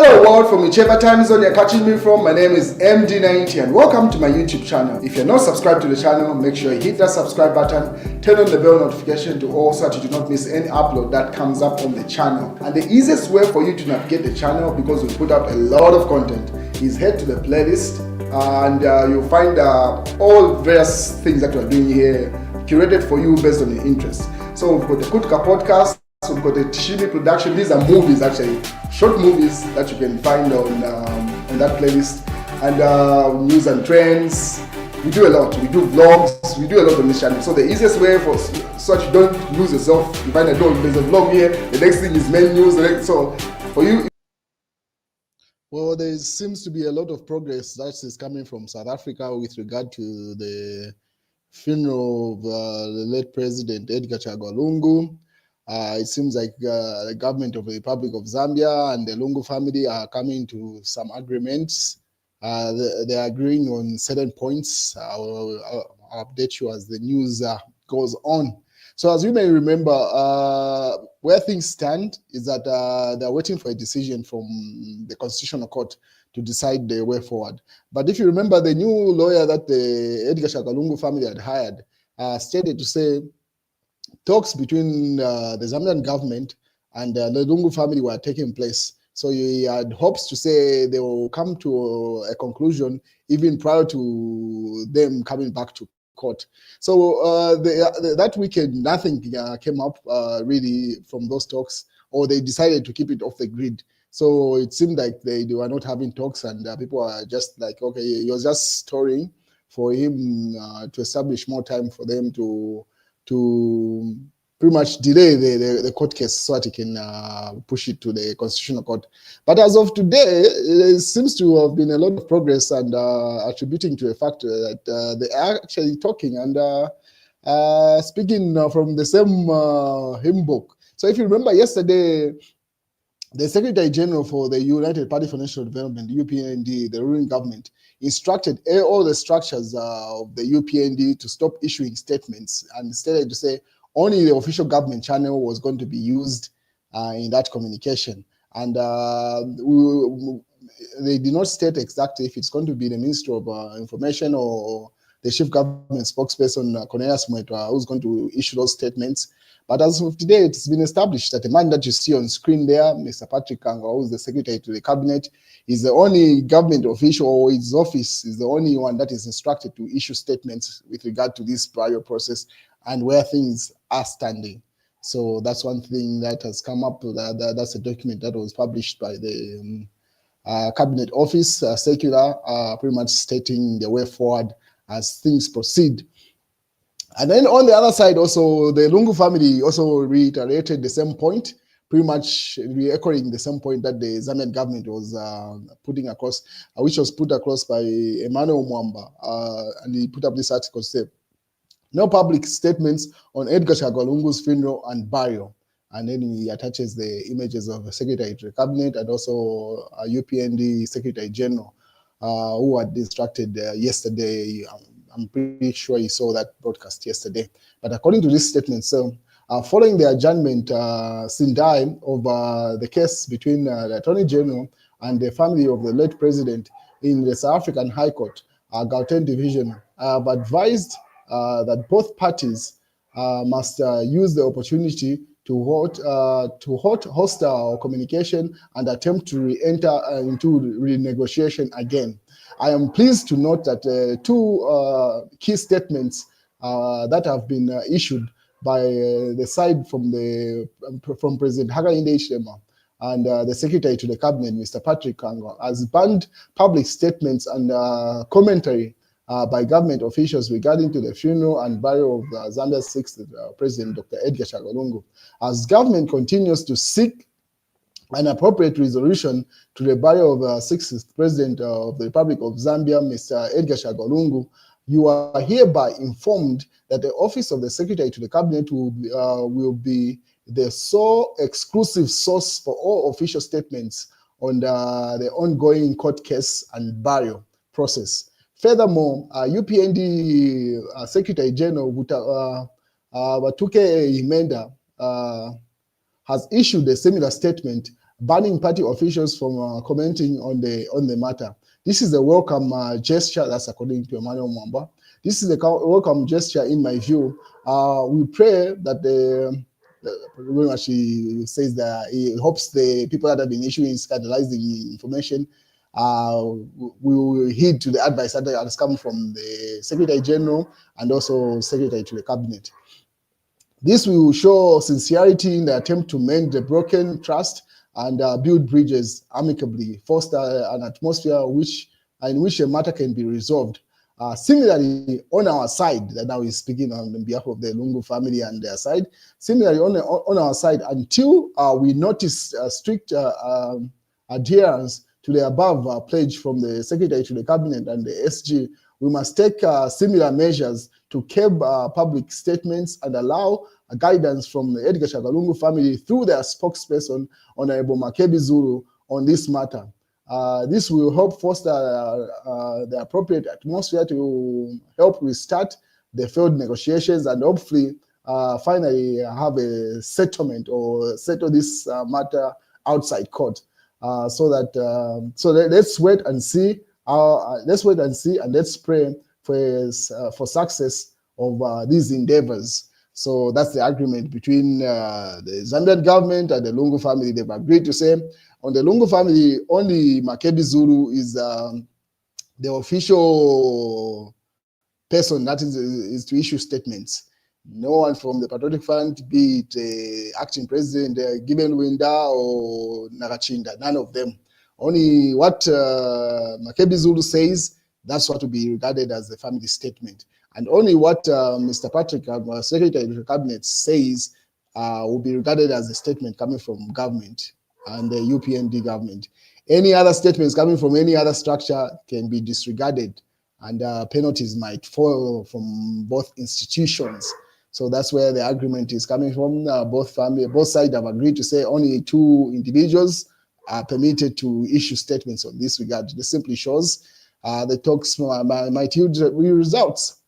Hello world, from whichever time zone you're catching me from. My name is MD90 and welcome to my YouTube channel. If you're not subscribed to the channel, make sure you hit that subscribe button, turn on the bell notification to all so that you do not miss any upload that comes up on the channel. And the easiest way for you to navigate the channel, because we put up a lot of content, is head to the playlist and you'll find all various things that we're doing here curated for you based on your interests. So we've got the Kutka podcast, we've got the Tishimi production. These are movies, actually, short movies that you can find on that playlist, and news and trends. We do a lot. We do vlogs. We do a lot on this channel. So the easiest way for so that you don't lose yourself, you find that there's a vlog here. The next thing is main news. So for you. Well, there seems to be a lot of progress that is coming from South Africa with regard to the funeral of the late President Edgar Chagwa Lungu. It seems like the government of the Republic of Zambia and the Lungu family are coming to some agreements. They are agreeing on certain points. I'll update you as the news goes on. So as you may remember, where things stand is that they're waiting for a decision from the Constitutional Court to decide the way forward. But if you remember, the new lawyer that the Edgar Chagwa Lungu family had hired stated to say talks between the Zambian government and the Lungu family were taking place. So he had hopes to say they will come to a conclusion even prior to them coming back to court. So that weekend, nothing came up really from those talks, or they decided to keep it off the grid. So it seemed like they were not having talks, and people are just like, okay, he was just storing for him to establish more time for them to pretty much delay the court case so that he can push it to the Constitutional Court. But as of today, there seems to have been a lot of progress, and attributing to the fact that they are actually talking and speaking from the same hymn book. So if you remember yesterday, the Secretary General for the United Party for National Development, UPND, the ruling government, instructed all the structures of the UPND to stop issuing statements, and instead to say only the official government channel was going to be used in that communication. And they did not state exactly if it's going to be the Minister of Information or the Chief Government Spokesperson, Cornelius Mwetwa, who's going to issue those statements. But as of today, it's been established that the man that you see on screen there, Mr. Patrick Chagwa, who's the Secretary to the Cabinet, is the only government official, or his office is the only one that is instructed to issue statements with regard to this prior process and where things are standing. So that's one thing that has come up. That's a document that was published by the Cabinet Office, circular, pretty much stating the way forward as things proceed. And then on the other side, also, the Lungu family also reiterated the same point, pretty much re-echoing the same point that the Zambian government was putting across, which was put across by Emmanuel Mwamba. And he put up this article to say, no public statements on Edgar Chagwa Lungu's funeral and burial. And then he attaches the images of the Secretary to the Cabinet and also UPND Secretary General, who had instructed yesterday. I'm pretty sure you saw that broadcast yesterday. But according to this statement, so following the adjournment Sindai of the case between the Attorney General and the family of the late president in the South African High Court, Gauteng Division, have advised that both parties must use the opportunity to halt hostile communication and attempt to re-enter into renegotiation again. I am pleased to note that two key statements that have been issued by the side from President Hakainde Hichilema and the Secretary to the Cabinet, Mr. Patrick Chagwa, has banned public statements and commentary by government officials regarding to the funeral and burial of Zambia's sixth President, Dr. Edgar Chagwa Lungu. As government continues to seek an appropriate resolution to the burial of the sixth President of the Republic of Zambia, Mr. Edgar Chagwa Lungu, you are hereby informed that the Office of the Secretary to the Cabinet will be the sole exclusive source for all official statements on the ongoing court case and burial process. Furthermore, UPND Secretary General Watuke Himenda has issued a similar statement banning party officials from commenting on the matter. This is a welcome gesture, that's according to Emmanuel Mwamba. This is a welcome gesture in my view. We pray that she says that he hopes the people that have been issuing scandalizing information will heed to the advice that has come from the Secretary General and also Secretary to the Cabinet. This will show sincerity in the attempt to mend the broken trust and build bridges amicably, foster an atmosphere in which a matter can be resolved. Similarly, on our side, that now is speaking on behalf of the Lungu family and their side, similarly on our side, until we notice strict adherence to the above pledge from the Secretary to the Cabinet and the SG, we must take similar measures to curb public statements and allow guidance from the Edgar Lungu family through their spokesperson, Honorable Makebi Zulu, on this matter. This will help foster the appropriate atmosphere to help restart the failed negotiations and hopefully finally have a settlement or settle this matter outside court. So let's wait and see. Let's wait and see, and let's pray for success of these endeavors. So that's the agreement between the Zambian government and the Lungu family. They've agreed to say, on the Lungu family, only Makebi Zulu is the official person that is to issue statements. No one from the Patriotic Front, be it the acting president, Given Winda or Nakachinda, none of them. Only what Makebi Zulu says, that's what will be regarded as the family statement. And only what Mr. Patrick, Secretary of the Cabinet, says will be regarded as a statement coming from government and the UPND government. Any other statements coming from any other structure can be disregarded, and penalties might fall from both institutions. So that's where the agreement is coming from. Both sides have agreed to say only 2 individuals are permitted to issue statements on this regard. This simply shows the talks might yield results.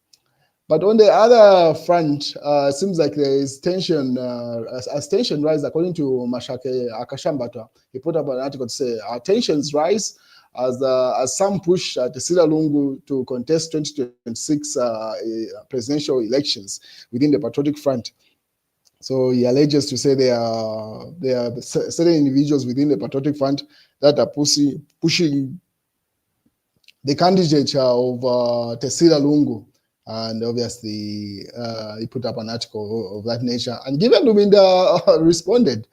But on the other front, it seems like there is tension, as tension rises, according to Mashake Akashambata. He put up an article to say, tensions rise as some push Tesila Lungu to contest 2026 presidential elections within the Patriotic Front. So he alleges to say there are certain individuals within the Patriotic Front that are pushing the candidature of Tesila Lungu. And obviously, he put up an article of that nature. And Given Luminda responded.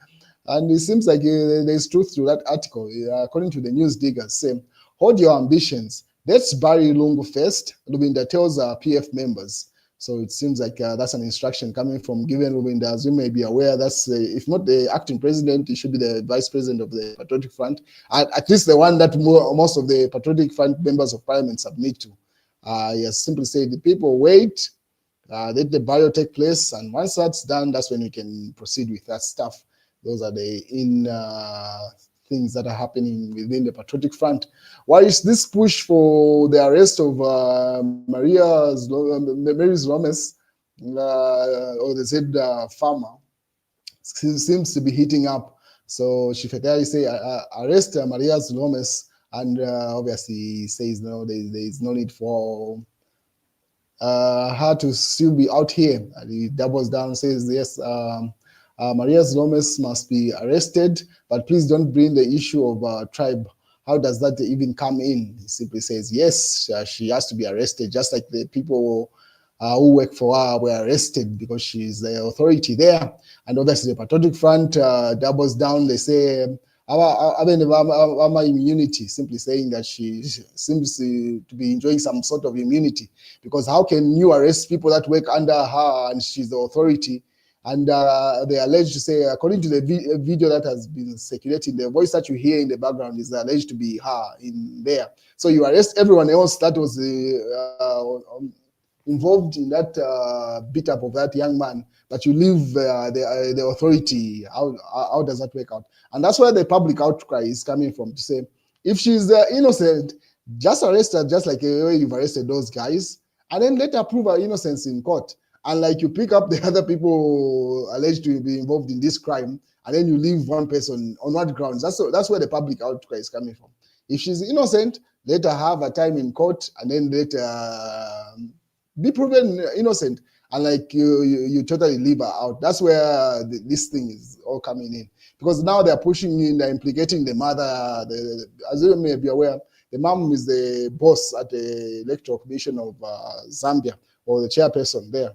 And it seems like there's truth to that article. According to the news diggers, saying, hold your ambitions. Let's bury Lungu first, Luminda tells PF members. So it seems like that's an instruction coming from Given Luminda. As you may be aware, that's if not the acting president, it should be the vice president of the Patriotic Front. At least the one that most of the Patriotic Front members of parliament submit to. He has simply said the people wait, let the burial take place, and once that's done, that's when we can proceed with that stuff. Those are the things that are happening within the Patriotic Front. Why is this push for the arrest of Mary Zaloumis, or the said farmer, seems to be heating up? So Shifetari say arrest Maria Zaloumis. And obviously says no, there is no need for her to still be out here. And he doubles down, says yes, Maria Zaloumis must be arrested, but please don't bring the issue of tribe. How does that even come in? He simply says yes, she has to be arrested, just like the people who work for her were arrested because she's the authority there. And obviously the Patriotic Front doubles down. They say our immunity, simply saying that she seems to be enjoying some sort of immunity, because how can you arrest people that work under her and she's the authority? And they alleged to say, according to the video that has been circulating, the voice that you hear in the background is alleged to be her in there. So you arrest everyone else that was involved in that beat up of that young man, but you leave the authority. How does that work out? And that's where the public outcry is coming from, to say, if she's innocent, just arrest her, just like you've arrested those guys, and then let her prove her innocence in court. and like you pick up the other people alleged to be involved in this crime, and then you leave one person on what grounds? That's where the public outcry is coming from. If she's innocent, let her have a time in court, and then let her be proven innocent, and like you totally leave her out. That's where this thing is all coming in, because now they're pushing in, they're implicating the mother. As you may be aware, the mom is the boss at the Electoral Commission of Zambia, or the chairperson there.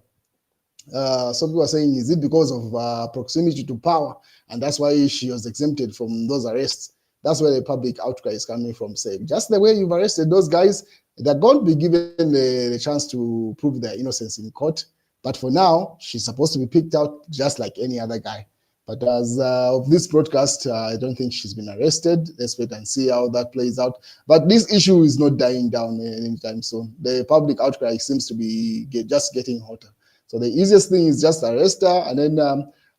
Some people are saying, is it because of proximity to power, and that's why she was exempted from those arrests? That's where the public outcry is coming from, saying, just the way you've arrested those guys, they're going to be given the chance to prove their innocence in court. But for now, she's supposed to be picked out just like any other guy. But as of this broadcast, I don't think she's been arrested. Let's wait and see how that plays out. But this issue is not dying down anytime soon. The public outcry seems to be just getting hotter. So the easiest thing is just arrest her, and then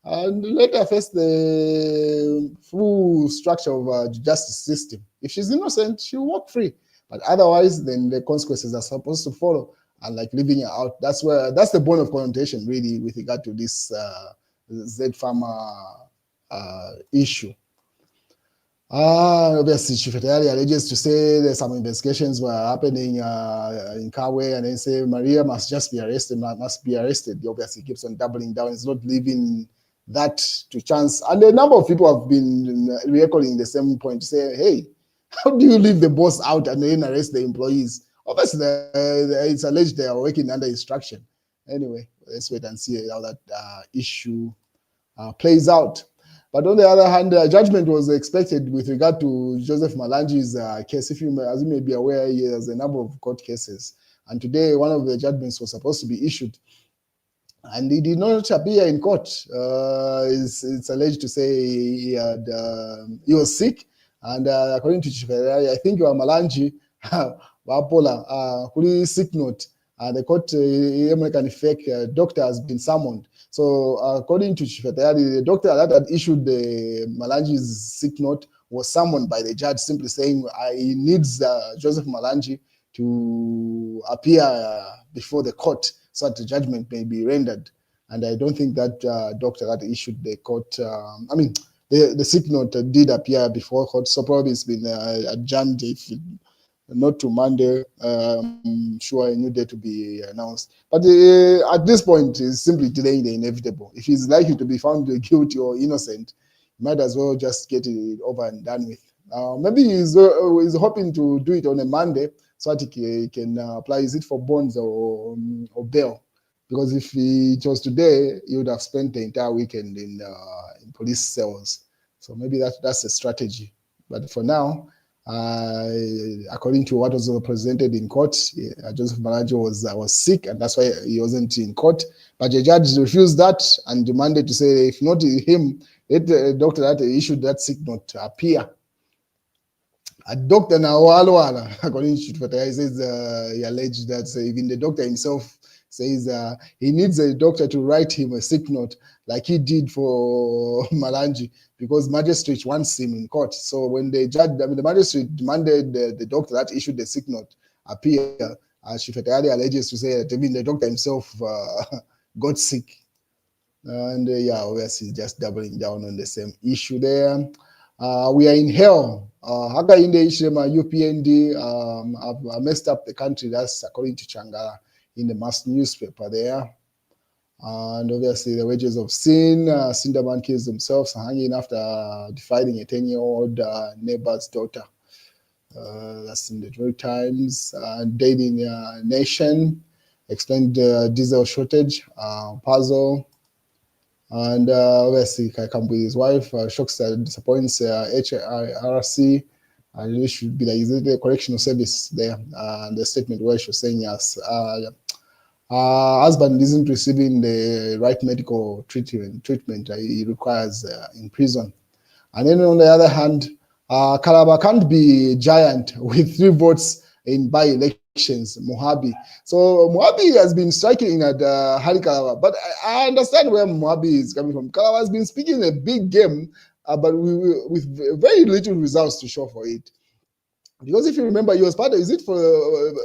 and let her face the full structure of the justice system. If she's innocent, she'll walk free. But otherwise, then the consequences are supposed to follow, and like leaving her out. That's the bone of contention, really, with regard to this Z Farmer issue. Obviously, Chifetayari alleges to say that some investigations were happening in Chagwa, and then say Maria must just be arrested, must be arrested. He obviously keeps on doubling down. It's not leaving that to chance. And a number of people have been re-echoing the same point, to say, hey, how do you leave the boss out and then arrest the employees? Obviously, it's alleged they are working under instruction. Anyway, let's wait and see how that issue plays out. But on the other hand, judgment was expected with regard to Joseph Malanji's case. As you may be aware, there's a number of court cases. And today, one of the judgments was supposed to be issued. And he did not appear in court. It's alleged to say he was sick. And according to Chifetayari, I think Malanji, Wapola, sick note. The court American fake doctor has been summoned. So according to Chifetayari, the doctor that had issued the Malanji's sick note was summoned by the judge, simply saying he needs Joseph Malanji to appear before the court so that the judgment may be rendered. And I don't think that doctor that issued the court, the sick note did appear before court, so probably it's been adjourned, if not to Monday. Sure, a new date to be announced. But at this point, it's simply delaying the inevitable. If he's likely to be found guilty or innocent, might as well just get it over and done with. Maybe he's hoping to do it on a Monday so that he can apply. Is it for bonds or bail? Because if it was today, he would have spent the entire weekend in police cells. So maybe that's a strategy. But for now, according to what was presented in court, Joseph Malanji was sick, and that's why he wasn't in court. But the judge refused that and demanded to say, if not him, let the doctor that issued that sick note appear. A doctor now, according to Chifetayari, he says he alleged that even the doctor himself says he needs a doctor to write him a sick note like he did for Malanji, because magistrate wants him in court. So when the magistrate demanded the doctor that issued the sick note appear, Chifetayari alleges to say that even the doctor himself got sick. And obviously just doubling down on the same issue there. We are in hell. Haga in the UPND have messed up the country. That's according to Changala in the mass newspaper there. And obviously the wages of sin, Cinderman kills themselves hanging after defying a 10-year-old neighbor's daughter. That's in the Detroit Times. Daily Nation explained diesel shortage, puzzle. And obviously Kaikam with his wife, shocks and disappoints HRC. And it should be like, is it a correctional service there? The statement where she was saying, yes, husband isn't receiving the right medical treatment he requires in prison. And then on the other hand, Calabar can't be giant with 3 votes in by-elections, Mohabi. So Mohabi has been striking at Hari Calabar, but I understand where Mohabi is coming from. Calabar has been speaking a big game, but with very little results to show for it. Because if you remember, he was part of, is it for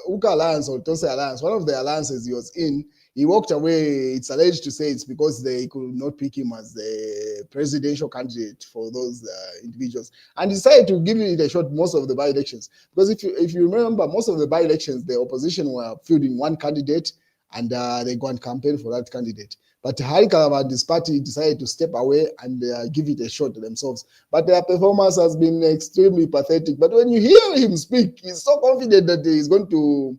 Uka Alliance or Tose Alliance, one of the alliances he was in, He walked away. It's alleged to say it's because they could not pick him as the presidential candidate for those individuals, and decided to give it a shot most of the by-elections. Because if you remember, most of the by-elections, the opposition were fielding one candidate, and they go and campaign for that candidate. But Harikava and his party decided to step away and give it a shot themselves. But their performance has been extremely pathetic. But when you hear him speak, he's so confident that he's going to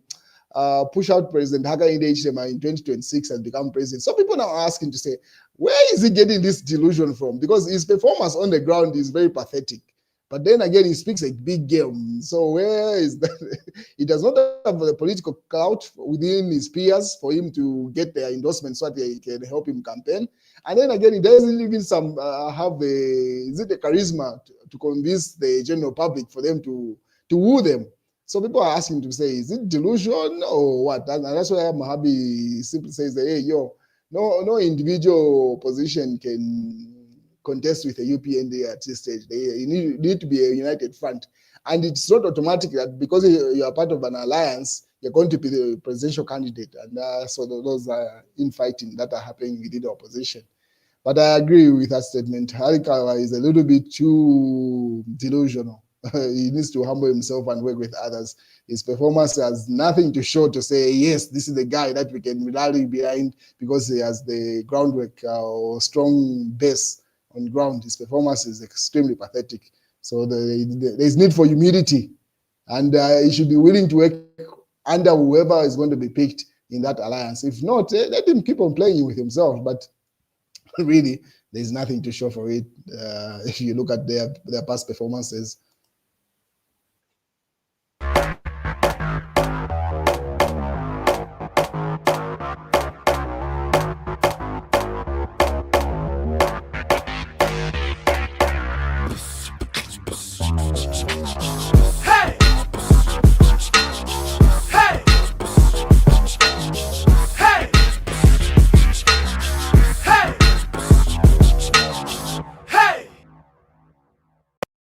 push out President Hakainde Hichilema in 2026 and become president. Some people now are asking to say, where is he getting this delusion from? Because his performance on the ground is very pathetic. But then again, he speaks a big game. So where is that? He does not have the political clout within his peers for him to get their endorsement so that they can help him campaign. And then again, he doesn't even have the charisma to convince the general public for them to woo them. So people are asking to say, is it delusion or what? And that's why Mahabi simply says that, hey, no individual position can contest with the UPND at this stage. You need to be a united front. And it's not automatic that because you are part of an alliance, you're going to be the presidential candidate. And so those are infighting that are happening within the opposition. But I agree with that statement. Harikawa is a little bit too delusional. He needs to humble himself and work with others. His performance has nothing to show to say, yes, this is the guy that we can rally behind because he has the groundwork or strong base on ground. His performance is extremely pathetic. So there's need for humility, and he should be willing to work under whoever is going to be picked in that alliance. If not, let him keep on playing with himself. But really, there's nothing to show for it if you look at their past performances